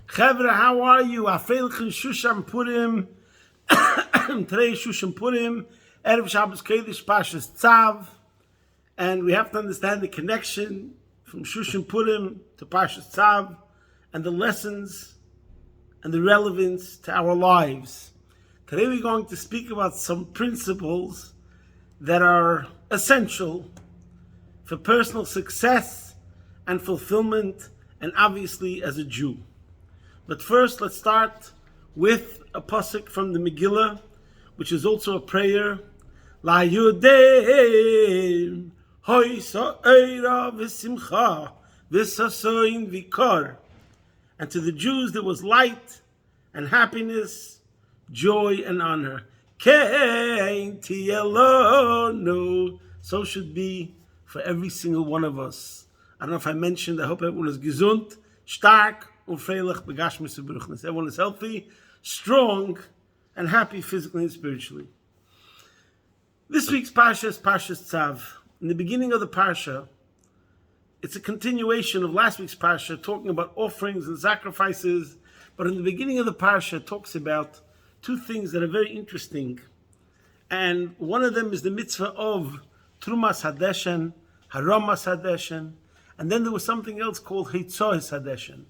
Chevra, how are you? Afreilchen Shusham Purim. Today is Shusham Purim. Erev Shabbos Kodesh Pashas Tzav. And we have to understand the connection from Shusham Purim to Pashas Tzav and the lessons and the relevance to our lives. Today we're going to speak about some principles that are essential for personal success and fulfillment, and obviously as a Jew. But first, let's start with a pasuk from the Megillah, which is also a prayer. La Yudeim Hoy Sa'ira V'Simcha V'Sasoin Vikar. And to the Jews there was light and happiness, joy and honor. Kein Tielonu. So should be for every single one of us. I don't know if I mentioned, I hope everyone is gesund, stark, und freilich, begashmis und beruchnis. Everyone is healthy, strong, and happy physically and spiritually. This week's Parsha is Parshas Tzav. In the beginning of the Parsha, it's a continuation of last week's Parsha, talking about offerings and sacrifices. But in the beginning of the Parsha, it talks about two things that are very interesting. And one of them is the mitzvah of Trumas Hadeshen, Haramas Hadeshen, and then there was something else called Hitzois Hadeshen.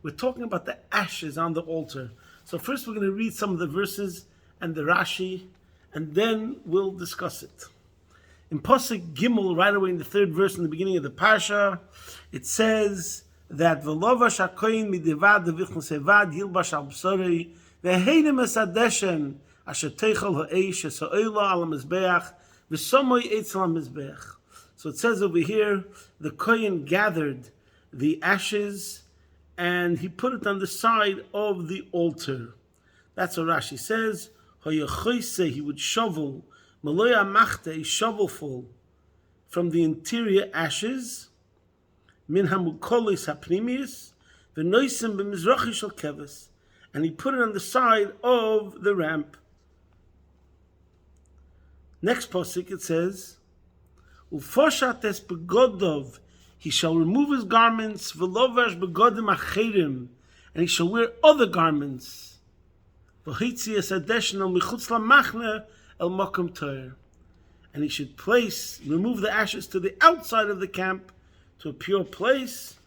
We're talking about the ashes on the altar. So first we're going to read some of the verses and the Rashi, and then we'll discuss it. In Pasuk Gimel, right away in the third verse in the beginning of the Parsha, it says that V'lovash hakoyin midevad devichnos evad yilbash al b'sorei ve'heinem es hadeshen asher teichel ha'eish esa'oila al ha'mizbeach v'somoy eitzel ha'mizbeach. So it says over here, the Kohen gathered the ashes and he put it on the side of the altar. That's what Rashi says. He would shovel, Maloya Machte, a shovelful from the interior ashes, Min Hamukolis Hapnimius, V'noisim b'mizrachi shel keves, and he put it on the side of the ramp. Next pasuk it says, Ufoshates begodov, he shall remove his garments, v'lovash begodim acherim, and he shall wear other garments. V'chitzias hadeshen al michutz lamachne el makom toyer, and he should remove the ashes to the outside of the camp, to a pure place.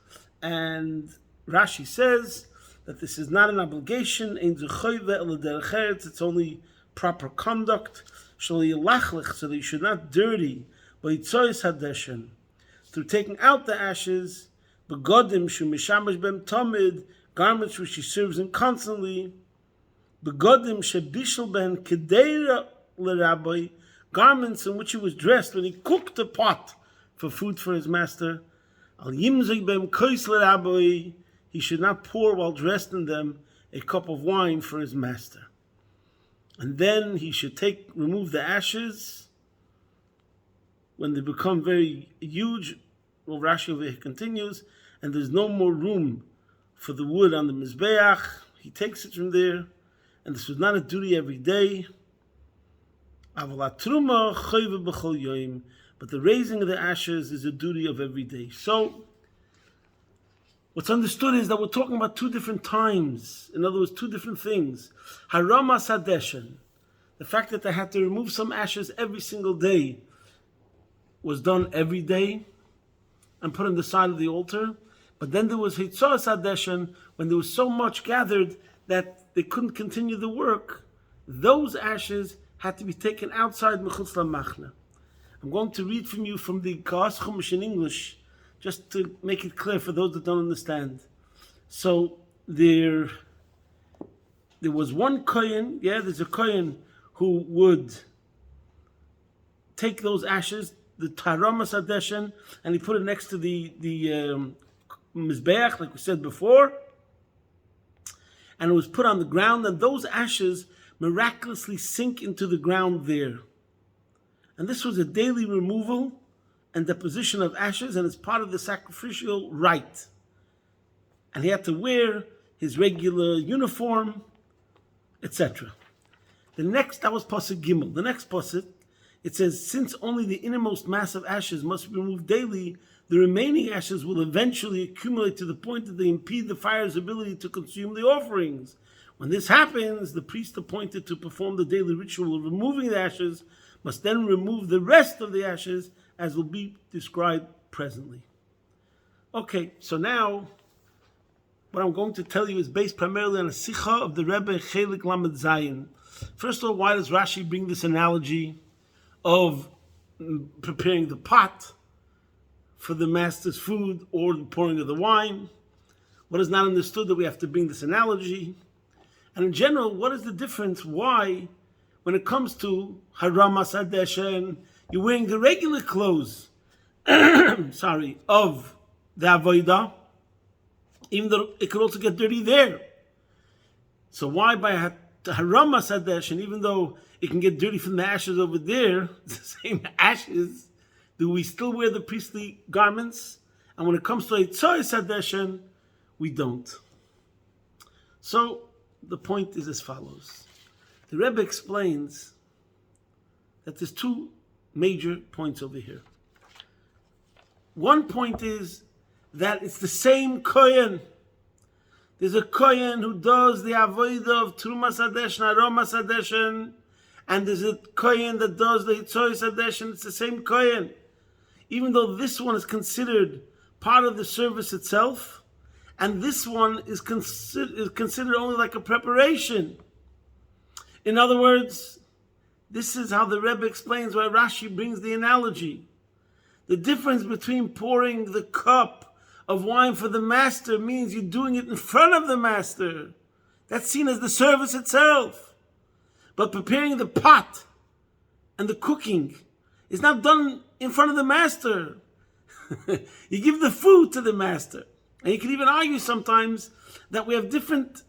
And Rashi says that this is not an obligation, it's only proper conduct, so that you should not dirty, through taking out the ashes, begodim shemishamash bem tamid, garments which he serves in constantly, begodim shebishel ben kedeira l'rabbi, garments in which he was dressed when he cooked a pot for food for his master. Al yimzig bem kois l'rabbi, he should not pour while dressed in them a cup of wine for his master. And then he should remove the ashes when they become very huge. Well, Rashi over here continues, and there's no more room for the wood on the Mizbeach. He takes it from there, and this was not a duty every day. But the raising of the ashes is a duty of every day. So, what's understood is that we're talking about two different times. In other words, two different things. Haramas Hadeshen, the fact that they had to remove some ashes every single day, was done every day and put on the side of the altar. But then there was Hitzoas Hadeshen, when there was so much gathered that they couldn't continue the work. Those ashes had to be taken outside Mechutz Lamachne. I'm going to read from you from the Ka'as Chumash in English, just to make it clear for those that don't understand. So there was one Kohen, there's a Kohen who would take those ashes, the Haramas Hadeshen, and he put it next to the Mizbeach, like we said before, and it was put on the ground, and those ashes miraculously sink into the ground there. And this was a daily removal and deposition of ashes, and it's part of the sacrificial rite. And he had to wear his regular uniform, etc. That was Pasuk Gimel. The next Pasuk, it says, since only the innermost mass of ashes must be removed daily, the remaining ashes will eventually accumulate to the point that they impede the fire's ability to consume the offerings. When this happens, the priest appointed to perform the daily ritual of removing the ashes must then remove the rest of the ashes, as will be described presently. Okay, so now what I'm going to tell you is based primarily on a sikha of the Rebbe Chelik Lamed Zayin. First of all, why does Rashi bring this analogy of preparing the pot for the master's food or the pouring of the wine? What is not understood that we have to bring this analogy? And in general, what is the difference? Why, when it comes to Haram Asadeshen, you're wearing the regular clothes, of the Avodah, even though it could also get dirty there. So why by Haram Asadeshen, even though it can get dirty from the ashes over there, it's the same ashes, do we still wear the priestly garments? And when it comes to Tzav Sadeshen, we don't. So the point is as follows. The Rebbe explains that there's two major points over here. One point is that it's the same Kohen. There's a Kohen who does the Avodah of Trumas Hadeshen, Aromas Hadeshen, and there's a Kohen that does the Tzois Hadeshen. It's the same Kohen. Even though this one is considered part of the service itself, and this one is considered only like a preparation. In other words, this is how the Rebbe explains why Rashi brings the analogy. The difference between pouring the cup of wine for the master means you're doing it in front of the master. That's seen as the service itself. But preparing the pot and the cooking is not done in front of the master. You give the food to the master. And you can even argue sometimes that we have different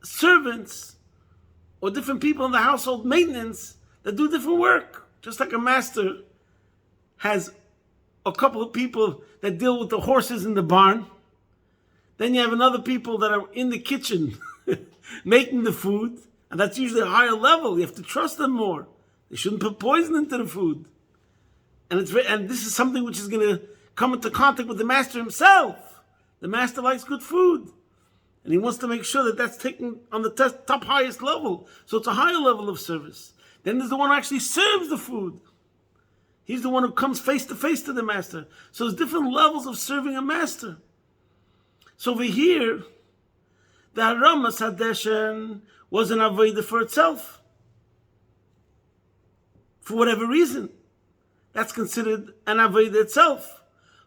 servants or different people in the household maintenance that do different work. Just like a master has a couple of people that deal with the horses in the barn. Then you have another people that are in the kitchen making the food. And that's usually a higher level. You have to trust them more. They shouldn't put poison into the food. And this is something which is going to come into contact with the master himself. The master likes good food. And he wants to make sure that that's taken on the top highest level. So it's a higher level of service. Then there's the one who actually serves the food. He's the one who comes face to face to the master. So there's different levels of serving a master. So over here, the Haramas Hadeshen was an Avodah for itself. For whatever reason. That's considered an Avodah itself.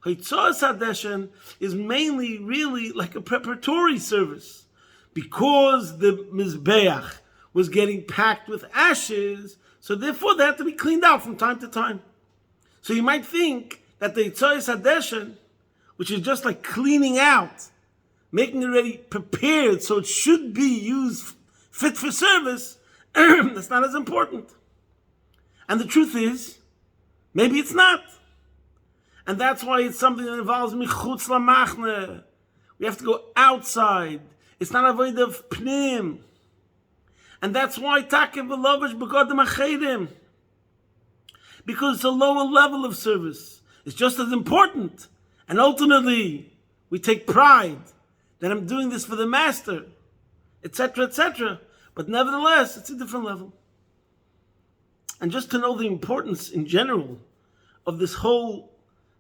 Tzav Hadeshen is mainly really like a preparatory service. Because the Mizbeach was getting packed with ashes, so therefore they had to be cleaned out from time to time. So you might think that the Tzav Hadeshen, which is just like cleaning out, making it ready, prepared, so it should be used fit for service, that's not as important. And the truth is, maybe it's not. And that's why it's something that involves michutz lamachne. We have to go outside. It's not a void of pnim. And that's why takev v'lovish begodim achedim. Because it's a lower level of service. It's just as important. And ultimately, we take pride that I'm doing this for the master, etc., etc. But nevertheless, it's a different level. And just to know the importance in general of this whole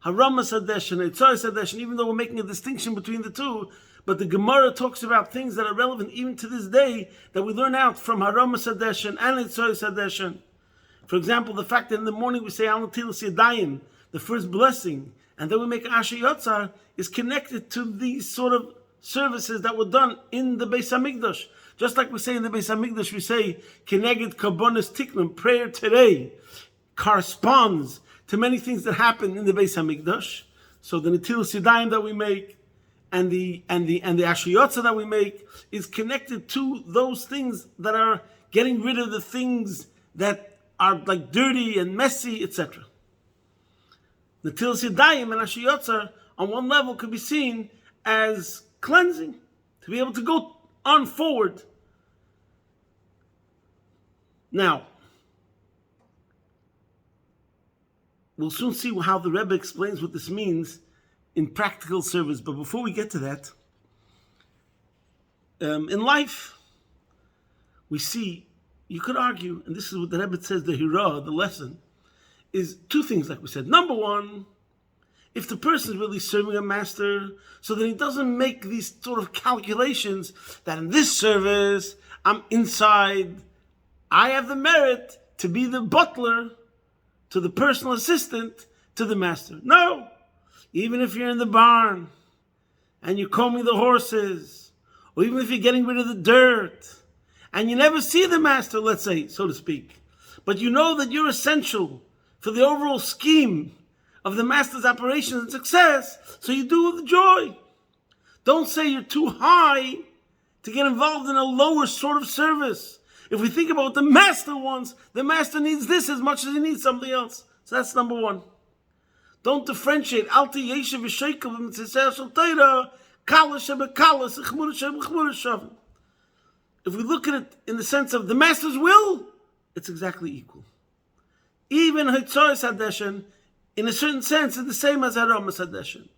Haramas Hadeshen and Tzav Hadeshen, even though we're making a distinction between the two, but the Gemara talks about things that are relevant even to this day that we learn out from Haramas Hadeshen and Tzav Hadeshen. For example, the fact that in the morning we say Al Natilas Yadayim, the first blessing, and then we make Asher Yotzar, is connected to these sort of services that were done in the Beis HaMikdash. Just like we say in the Beis HaMikdash, we say Keneged Karbonos Tiknum, prayer today corresponds to many things that happen in the Beis HaMikdash. So the Natilas Yadayim that we make and the Asher Yotzar that we make is connected to those things that are getting rid of the things that are like dirty and messy, etc. Natilas Yadayim and Asher Yotzar on one level could be seen as cleansing, to be able to go on forward. Now, we'll soon see how the Rebbe explains what this means in practical service. But before we get to that, in life, we see, you could argue, and this is what the Rebbe says, the hira, the lesson, is two things, like we said. Number one, if the person is really serving a master, so that he doesn't make these sort of calculations that in this service, I'm inside, I have the merit to be the butler to the personal assistant to the master. No. Even if you're in the barn and you're combing the horses, or even if you're getting rid of the dirt, and you never see the master, let's say, so to speak, but you know that you're essential for the overall scheme of the master's operation and success, so you do it with joy. Don't say you're too high to get involved in a lower sort of service. If we think about what the master wants, the master needs this as much as he needs something else. So that's number one. Don't differentiate. If we look at it in the sense of the master's will, it's exactly equal. Even Hitzois Hadeshen, in a certain sense, is the same as Haramas Hadeshen.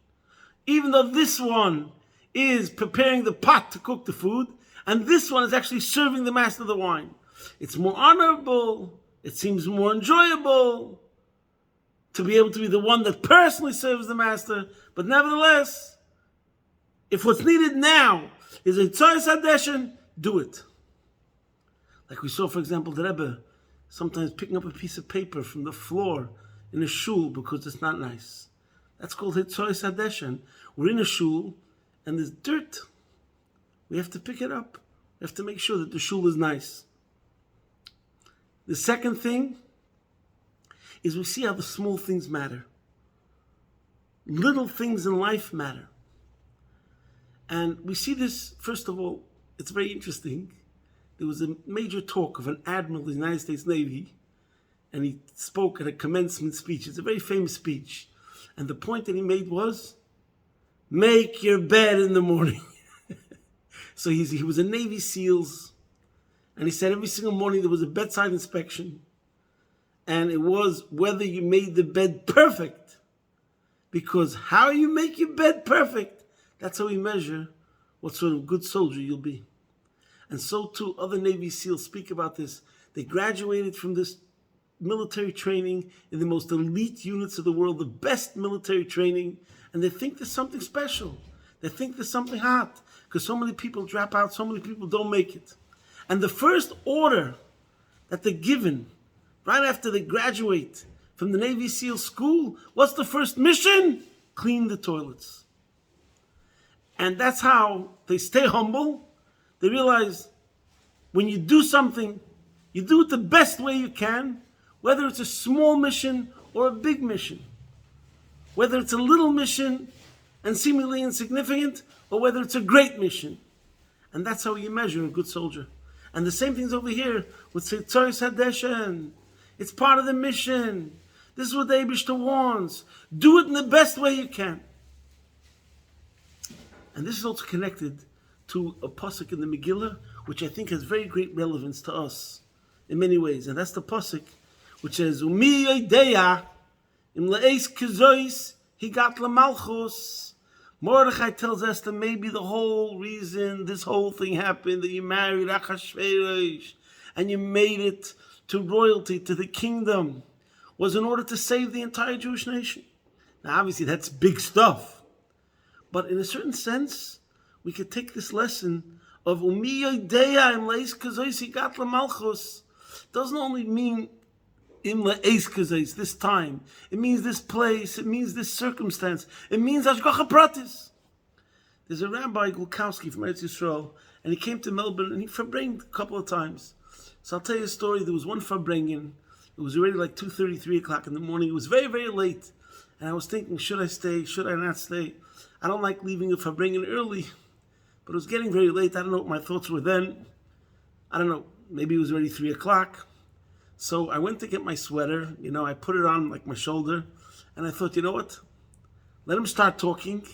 Even though this one is preparing the pot to cook the food, and this one is actually serving the master the wine. It's more honorable, it seems more enjoyable to be able to be the one that personally serves the master, but nevertheless, if what's needed now is a Tzav Hadeshen, do it. Like we saw, for example, the Rebbe sometimes picking up a piece of paper from the floor in a shul because it's not nice. That's called Tzav Hadeshen. We're in a shul and there's dirt. We have to pick it up. We have to make sure that the shul is nice. The second thing is we see how the small things matter. Little things in life matter. And we see this, first of all, it's very interesting. There was a major talk of an admiral of the United States Navy, and he spoke at a commencement speech. It's a very famous speech. And the point that he made was, make your bed in the morning. So he was a Navy SEALs, and he said every single morning there was a bedside inspection, and it was whether you made the bed perfect. Because how you make your bed perfect, that's how we measure what sort of good soldier you'll be. And so too, other Navy SEALs speak about this. They graduated from this military training in the most elite units of the world, the best military training, and they think there's something special. They think there's something hot, because so many people drop out, so many people don't make it. And the first order that they're given right after they graduate from the Navy SEAL school, what's the first mission? Clean the toilets. And that's how they stay humble. They realize when you do something, you do it the best way you can, whether it's a small mission or a big mission. Whether it's a little mission and seemingly insignificant, or whether it's a great mission. And that's how you measure a good soldier. And the same thing's over here with Tzav Hadeshen. It's part of the mission. This is what the Eibishter wants. Do it in the best way you can. And this is also connected to a pasuk in the Megillah, which I think has very great relevance to us in many ways. And that's the pasuk which says, Umi yodeya im le'eis kizois higat lamalchus. Mordechai tells Esther maybe the whole reason this whole thing happened, that you married Achashverosh and you made it to royalty, to the kingdom, was in order to save the entire Jewish nation. Now obviously that's big stuff. But in a certain sense, we could take this lesson of Umi yodeya im le'eis kizois higat lamalchus. Doesn't only mean in le'eis kizois, this time. It means this place. It means this circumstance. It means hashgacha pratis. There's a Rabbi Gulkowski from Eretz Yisrael, and he came to Melbourne, and he farbrengen a couple of times. So I'll tell you a story. There was one farbrengen. It was already like 2:30, 3 o'clock in the morning. It was very, very late. And I was thinking, should I stay? Should I not stay? I don't like leaving a farbrengen early, but it was getting very late. I don't know what my thoughts were then. I don't know. Maybe it was already 3 o'clock. So I went to get my sweater, I put it on like my shoulder, and I thought, you know what? Let him start talking,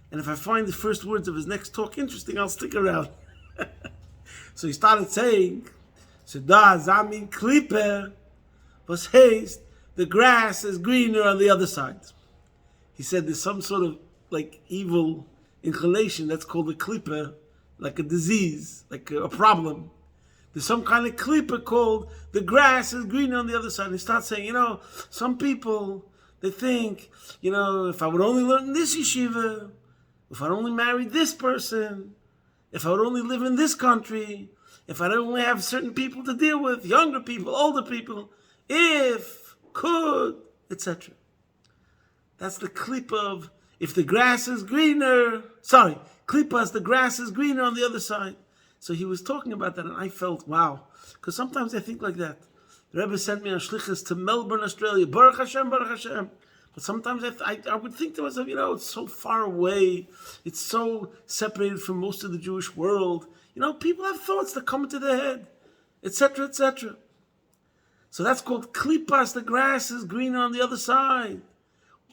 and if I find the first words of his next talk interesting, I'll stick around. So he started saying, "Da zamin klippe, was heißt the grass is greener on the other side." he said there's some sort of like evil inclination that's called a klipa, like a disease, like a problem. There's some kind of klipa called the grass is greener on the other side. And he starts saying, some people, they think, if I would only learn in this yeshiva, if I'd only marry this person, if I would only live in this country, if I'd only have certain people to deal with, younger people, older people, if, could, etc. That's the klipa of, if the grass is greener, klipa is the grass is greener on the other side. So he was talking about that, and I felt, wow. Because sometimes I think like that. The Rebbe sent me on shlichus to Melbourne, Australia. Baruch Hashem, Baruch Hashem. But sometimes I would think to myself, it's so far away. It's so separated from most of the Jewish world. People have thoughts that come into their head, etc., etc. So that's called klipas. The grass is greener on the other side.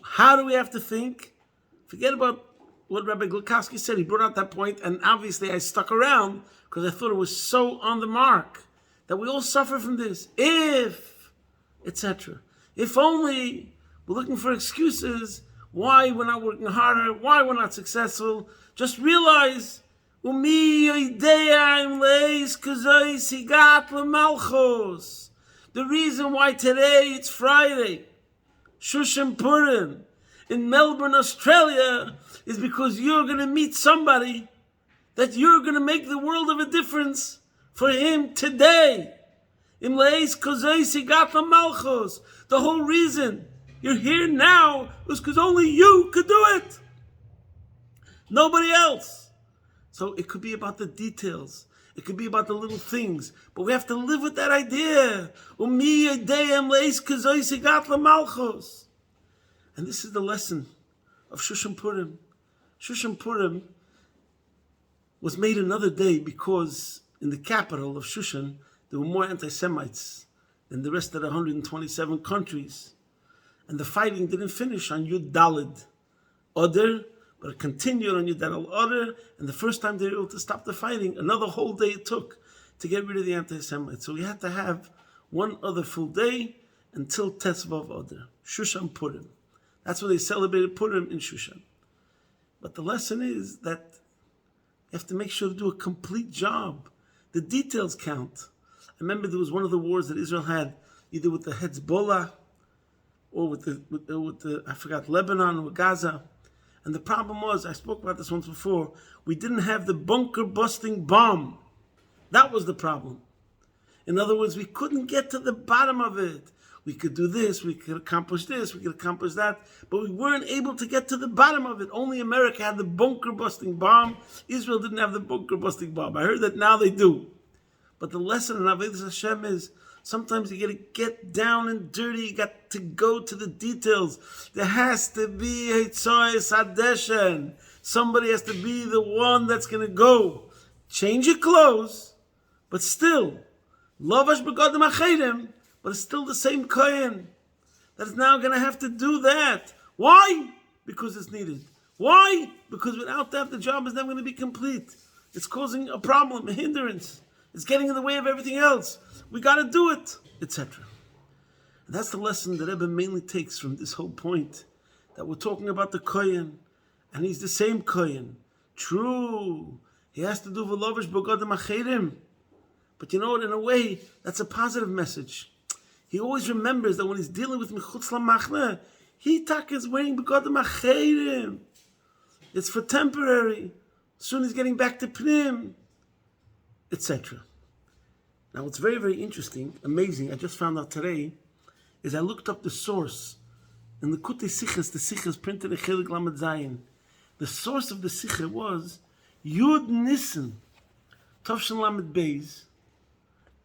How do we have to think? Forget about what Rabbi Glukowski said. He brought out that point, and obviously I stuck around because I thought it was so on the mark that we all suffer from this. If, etc. If only we're looking for excuses why we're not working harder, why we're not successful. Just realize, the reason why today it's Friday, Shushan Purim, in Melbourne, Australia, is because you're going to meet somebody that you're going to make the world of a difference for him today. The whole reason you're here now is because only you could do it. Nobody else. So it could be about the details. It could be about the little things. But we have to live with that idea. And this is the lesson of Shushan Purim. Shushan Purim was made another day because in the capital of Shushan, there were more anti-Semites than the rest of the 127 countries. And the fighting didn't finish on Yud Daled Oder, but it continued on Yud Daled Oder. And the first time they were able to stop the fighting, another whole day it took to get rid of the anti-Semites. So we had to have one other full day until Tzav Oder, Shushan Purim. That's where they celebrated Purim in Shushan. But the lesson is that you have to make sure to do a complete job. The details count. I remember there was one of the wars that Israel had, either with the Hezbollah or with the I forgot, Lebanon or Gaza. And the problem was, I spoke about this once before, we didn't have the bunker-busting bomb. That was the problem. In other words, we couldn't get to the bottom of it. We could do this, we could accomplish this, we could accomplish that, but we weren't able to get to the bottom of it. Only America had the bunker-busting bomb. Israel didn't have the bunker-busting bomb. I heard that now they do. But the lesson in Avodas Hashem is sometimes you got to get down and dirty. You got to go to the details. There has to be a Tzois Hadeshen. Somebody has to be the one that's going to go. Change your clothes, but still, Lovash Begodim Achedim, but it's still the same Kohen that is now going to have to do that. Why? Because it's needed. Why? Because without that, the job is never going to be complete. It's causing a problem, a hindrance. It's getting in the way of everything else. We got to do it, etc. And that's the lesson that Rebbe mainly takes from this whole point, that we're talking about the Kohen, and he's the same Kohen. True, he has to do V'lovish Bogodim Acherim. But you know what, in a way, that's a positive message. He always remembers that when he's dealing with Mechutz LaMachne, he is wearing Begodim Acherim. It's for temporary. Soon he's getting back to Pnim, etc. Now, what's very, very interesting, amazing, I just found out today, is I looked up the source. In the Kutei Sichas, the Sichas printed in Chelik Lamed Zayin. The source of the Sicha was Yud Nissen, Tovshin Lamed Beis,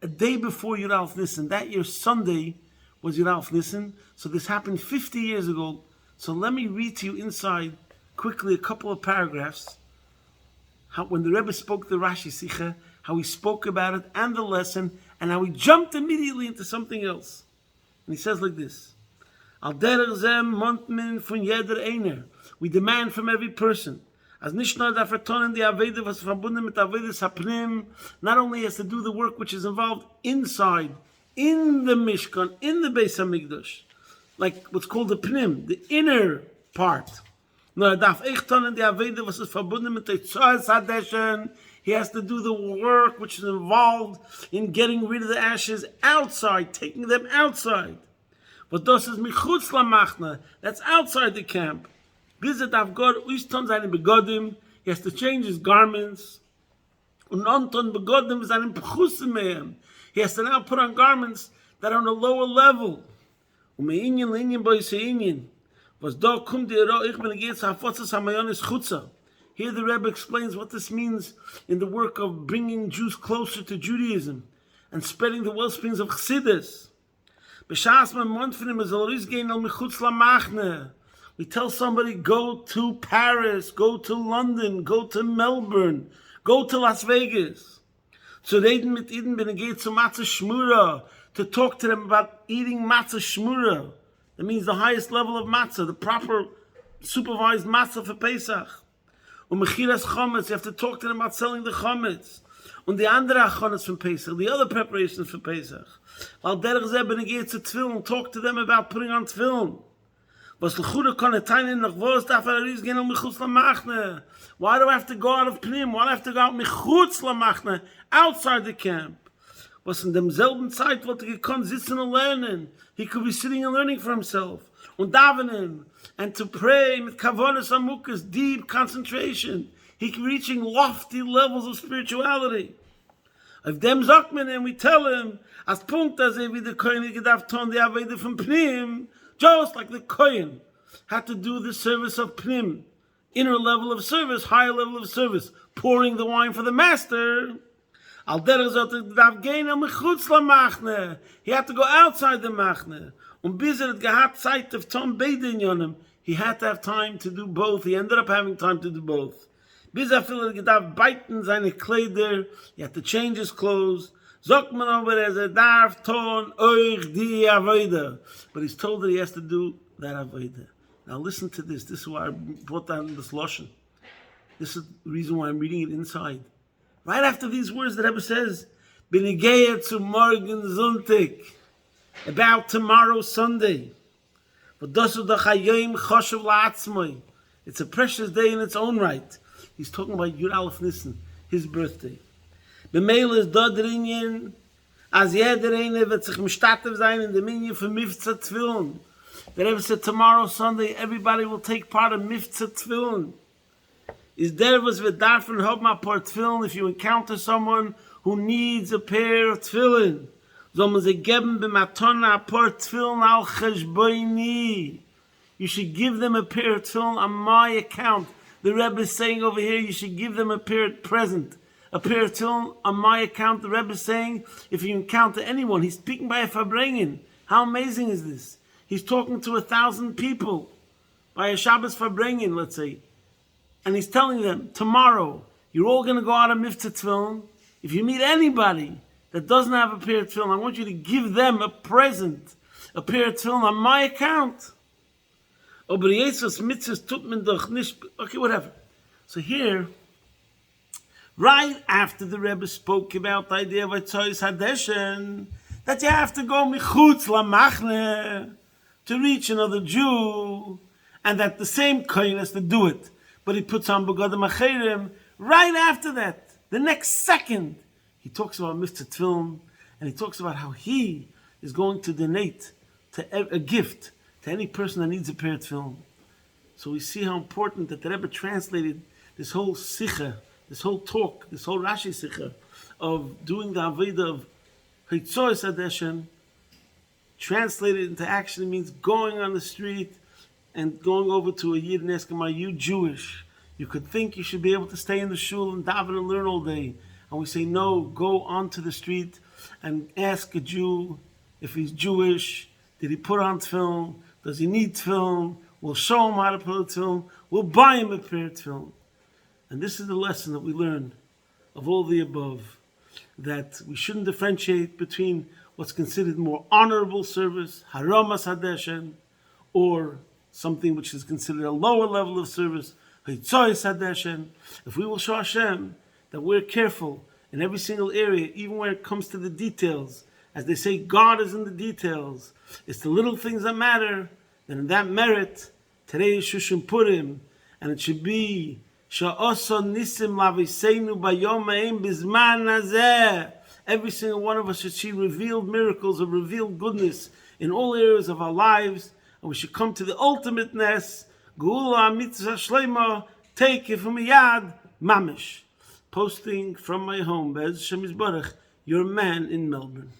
a day before Yud Aleph Nissen. That year, Sunday, was Yud Aleph Nissen. So this happened 50 years ago. So let me read to you inside, quickly, a couple of paragraphs. When the Rebbe spoke the Rashi Sicha, how he spoke about it and the lesson, and how he jumped immediately into something else. And he says like this: Al derech zeh mont men von jeder einer. We demand from every person, as nicht nur darf tonen die Aveda was verbunden mit Avedas Hapnim, not only has to do the work which is involved inside, in the Mishkan, in the Beis Hamikdash, like what's called the Pnim, the inner part. No, darf echt tun in die Aveda, was ist verbunden mit der Tzav. He has to do the work which is involved in getting rid of the ashes outside, taking them outside. But das ist michutz lamachna. That's outside the camp. Bizet av God uiston seine begodim. He has to change his garments. Und anton begodim seinen pechusim mehem. He has to now put on garments that are on a lower level. Umeinyin linyin boi seinyin. Was da kum di ero ich bin geets hafotzas hamayonis chutza. Here the Rebbe explains what this means in the work of bringing Jews closer to Judaism and spreading the wellsprings of Chassidus. We tell somebody, go to Paris, go to London, go to Melbourne, go to Las Vegas. So reden mit ihnen, wenn geht zu Matzah Shmura, to talk to them about eating Matzah Shmura. That means the highest level of matzah, the proper supervised matzah for Pesach. Und Mechiras Chometz, you have to talk to them about selling the Chometz. Und die andere Achonis from Pesach, the other preparations for Pesach. While derech zeh ben geht zu Tefillin, talk to them about putting on Tefillin. Was lechuda kann teinen nach was darf aris gehen michutz lamachne. Why do I have to go out of Pnim? Why do I have to go out michutz lamachne, outside the camp? Was in demselben Zeit wollte gekonnt sitzen und lernen. He could be sitting and learning for himself. Und davenen, and to pray mit kavonas amukas, deep concentration. He could be reaching lofty levels of spirituality. If dem sagt man and we tell him, as punkt as wie the Kohen gedarf ton the Aveda from Pnim, just like the Kohen had to do the service of Pnim, inner level of service, higher level of service, pouring the wine for the master. Al derech zot darf gehen michutz lamachne. He had to go outside the machne. Und bis hat gehabt Zeit of Tom Beidin Yonim, he had to have time to do both. He ended up having time to do both. Bis viel gedarf beiten seine Kleider, he had to change his clothes. Sagt man aber, darf ton euch die Aveda. But he's told that he has to do that Aveda. Now listen to this. This is why I brought down this Lashon. This is the reason why I'm reading it inside. Right after these words, the Rebbe says, Benigeya zu morgen Sonntag, about tomorrow Sunday. It's a precious day in its own right. He's talking about Yud Aleph Nissen, his birthday. B'meil is da drinjen, as jeder eine wird sich mishtatev sein in the minyan for Mivtza Tefillin. The Rebbe said, tomorrow Sunday, everybody will take part in Mivtza Tefillin. Is there was v'darfen hob ma par tefillin if you encounter someone who needs a pair of tefillin. Soll man sie geben b'matona a par tefillin al cheshboini. You should give them a pair of tefillin on my account. The Rebbe is saying over here, you should give them a pair of present. A pair of tefillin on my account. The Rebbe is saying, if you encounter anyone, he's speaking by a Farbrengen. How amazing is this? He's talking to 1,000 people by a Shabbos Farbrengen, let's say. And he's telling them, tomorrow, you're all going to go out of Mivtza Tefillin. If you meet anybody that doesn't have a pair of tefillin, I want you to give them a present, a pair of tefillin on my account. Okay, whatever. So here, right after the Rebbe spoke about the idea of a Tzois Hadeshen, that you have to go michutz lamachne to reach another Jew, and that the same Kohen has to do it. But he puts on begodim acherim. Right after that, the next second, he talks about Mr. Tefillin, and he talks about how he is going to donate to a gift to any person that needs a pair of tefillin. So we see how important that the Rebbe translated this whole sikha, this whole talk, this whole Rashi sikha of doing the Aveda of Hitzois Hadeshen, translated into action. It means going on the street and going over to a Yid and asking him, are you Jewish? You could think you should be able to stay in the shul and daven and learn all day. And we say, no, go onto the street and ask a Jew if he's Jewish. Did he put on tefillin? Does he need tefillin? We'll show him how to put on tefillin. We'll buy him a pair of tefillin. And this is the lesson that we learn of all the above, that we shouldn't differentiate between what's considered more honorable service, haramas hadeshen, or something which is considered a lower level of service, hitzois hadeshen. If we will show Hashem that we're careful in every single area, even when it comes to the details, as they say, God is in the details. It's the little things that matter. Then in that merit, Today is Shushan Purim, and it should be Sha'osa Nisim Laviseinu Bayom Ha'em Bizman Hazeh. Every single one of us should see revealed miracles or revealed goodness in all areas of our lives, and we should come to the ultimateness, Geula Mitzvah Shleima, take it from Yad Mamish. Posting from my home, Be'ez Hashem Yisbarach, your man in Melbourne.